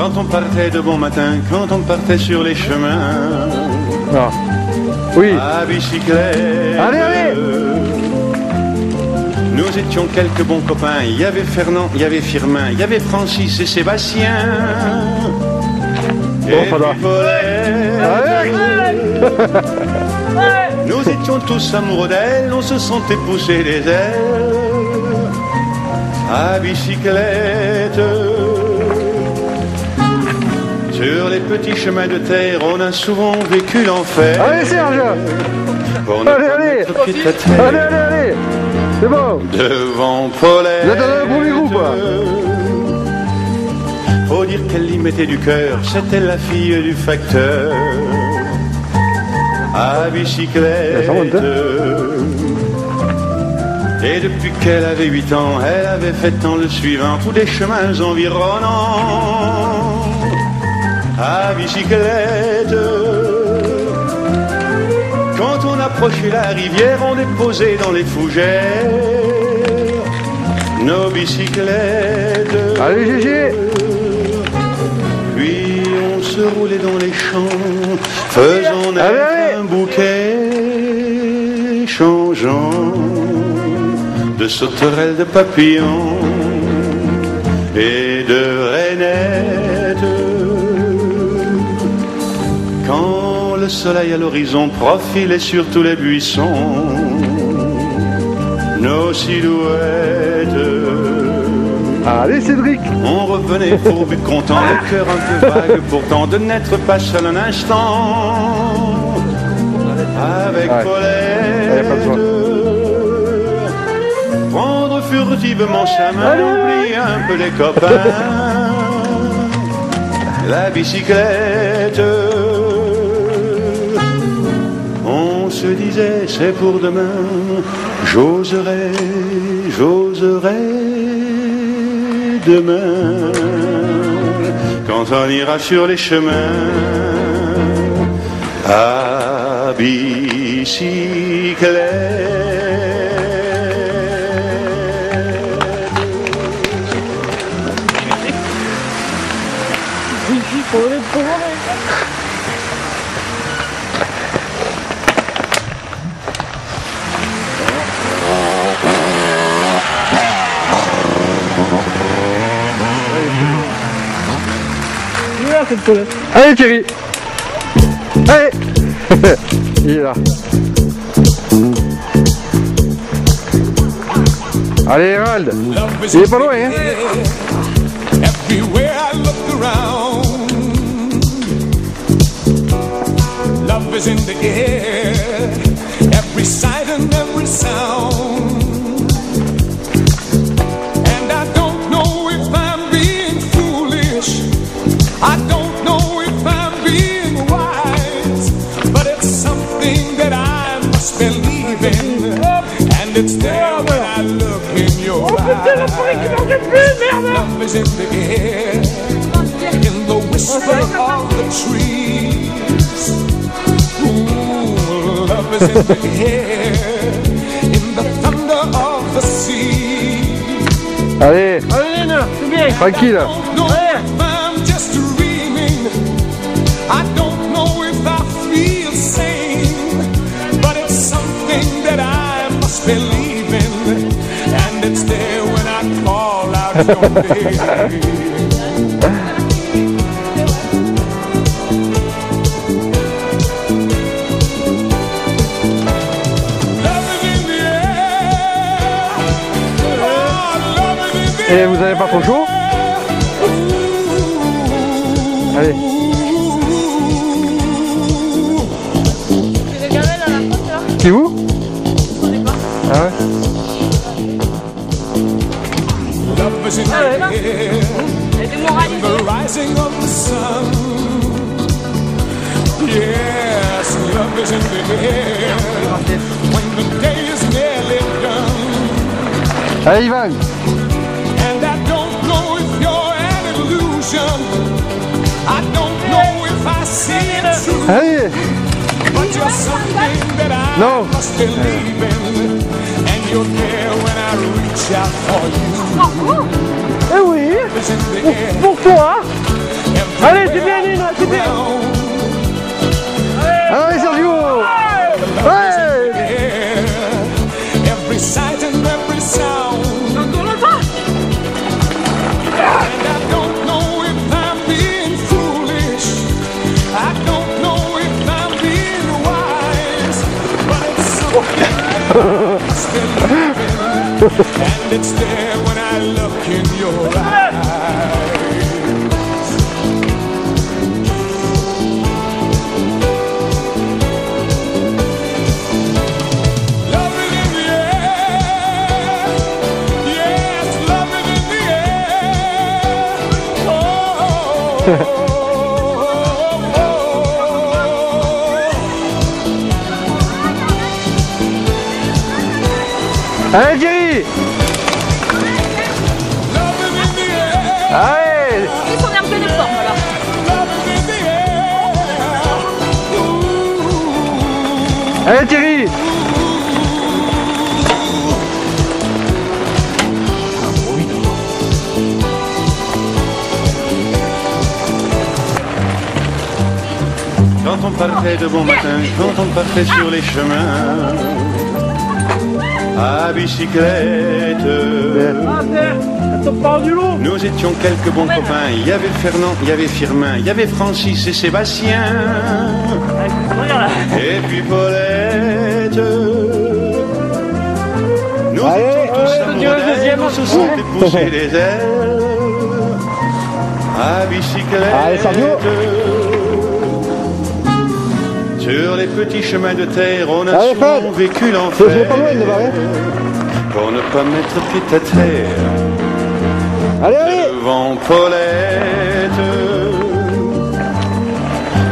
Quand on partait de bon matin, quand on partait sur les chemins. Non. Oui. À bicyclette. Allez, allez. Nous étions quelques bons copains. Il y avait Fernand, il y avait Firmin, il y avait Francis et Sébastien. Bon, Et Fada. puis Paulette. Nous étions tous amoureux d'elle, on se sentait pousser les ailes. À bicyclette. Sur les petits chemins de terre, on a souvent vécu l'enfer. Allez, Serge. Allez, allez. Allez, allez, allez. C'est bon. Devant Paulette. Vous êtes dans le premier groupe. Faut dire qu'elle y mettait du cœur, c'était la fille du facteur. À bicyclette. Ça monte, Et depuis qu'elle avait 8 ans, elle avait fait tant le suivant, tous les chemins environnants. À bicyclette. Quand on approchait la rivière, on déposait dans les fougères nos bicyclettes. Allez, Gégé. Puis on se roulait dans les champs, faisant naître un bouquet changeant de sauterelles, de papillons et de rainettes. Quand le soleil à l'horizon profilait sur tous les buissons nos silhouettes. Allez, Cédric. On revenait fourbu content, le cœur un peu vague pourtant, de n'être pas seul un instant avec Paulette. Prendre furtivement sa main, oublier un peu les copains. La bicyclette. On se disait c'est pour demain, j'oserai, j'oserai demain, quand on ira sur les chemins à bicyclette. Allez, Thierry. Allez. Il est là. Allez, Hérald. Il est pas loin, hein. Everywhere I look around, love is in the air, every sight and every sound. And I don't know if I'm being foolish, I don't know if I'm being wise, but it's something that I must believe in, and it's there when I look in your eyes. Love is in the air, in the whisper of the trees. Ooh, love is in the air, in the thunder of the sea. Allez. Allez, Léna, c'est bien. Tranquille. I'm just dreaming. I don't know if I feel sane, but it's something that I must believe in, and it's there when I call out your name. Et vous avez pas trop chaud? Allez. C'est où? Ah ouais. Ah ouais, là. Elle est démoralisée. The rising of the sun. Yes, love is in the air. When the day is nearly done. Allez, Ivan. And I don't know if you're an illusion. I don't know if I see it true. Allez. But you're something that I must believe in. And you're there when I reach out for you. Eh oui. Pour toi. Allez, c'est bien, Nina, c'est bien. Allez, Sergio. Ouais. Every sight and every sound. And I don't know if I'm being foolish. I don't know if I'm being wise. But it's something that must be living. And it's there when I look in your eyes. Allez, Thierry. Allez. Ils sont un peu de forme là. Allez, Thierry. Quand on partait de bon matin, quand on partait sur les chemins à bicyclette, nous étions quelques bons copains. Il y avait Fernand, il y avait Firmin, il y avait Francis et Sébastien, et puis Paulette. Nous étions tous amoureux, on se sentait pousser les ailes à bicyclette. Allez, Sergio. Sur les petits chemins de terre, on a souvent vécu l'enfer. Pour ne pas mettre pied à terre. Allez, allez. Devant Paulette.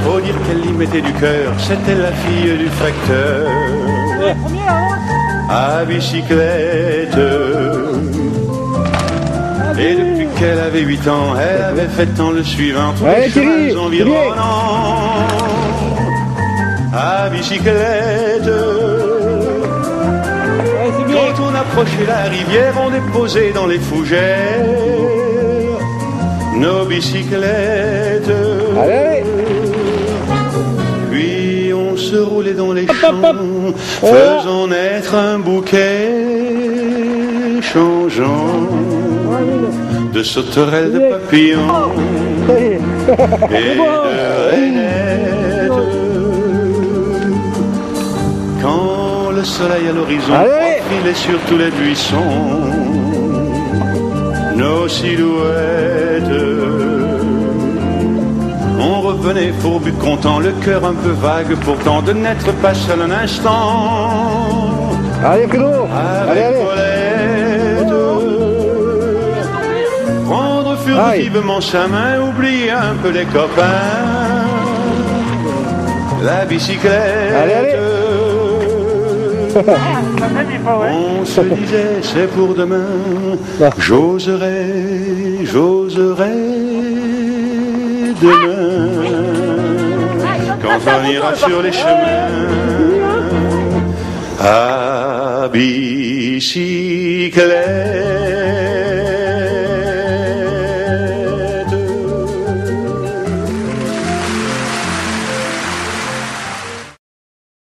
Faut dire qu'elle y mettait du cœur, c'était la fille du facteur. À bicyclette. Et depuis qu'elle avait 8 ans, elle avait fait tant le suivant. Tous les chemins environnants. À bicyclette. Quand on approchait la rivière, on déposait dans les fougères nos bicyclettes. Allez. Puis on se roulait dans les champs, faisant naître un bouquet changeant de sauterelles, de papillons et de rainettes. Quand le soleil à l'horizon filait sur tous les buissons, nos silhouettes, on revenait fourbu content, le cœur un peu vague pourtant, de n'être pas seul un instant. Allez, Fredo. Avec Paulette, prendre furtivement sa main, oublier un peu les copains, la bicyclette. Allez. On se disait c'est pour demain, j'oserai demain, quand on ira sur les chemins à bicyclette.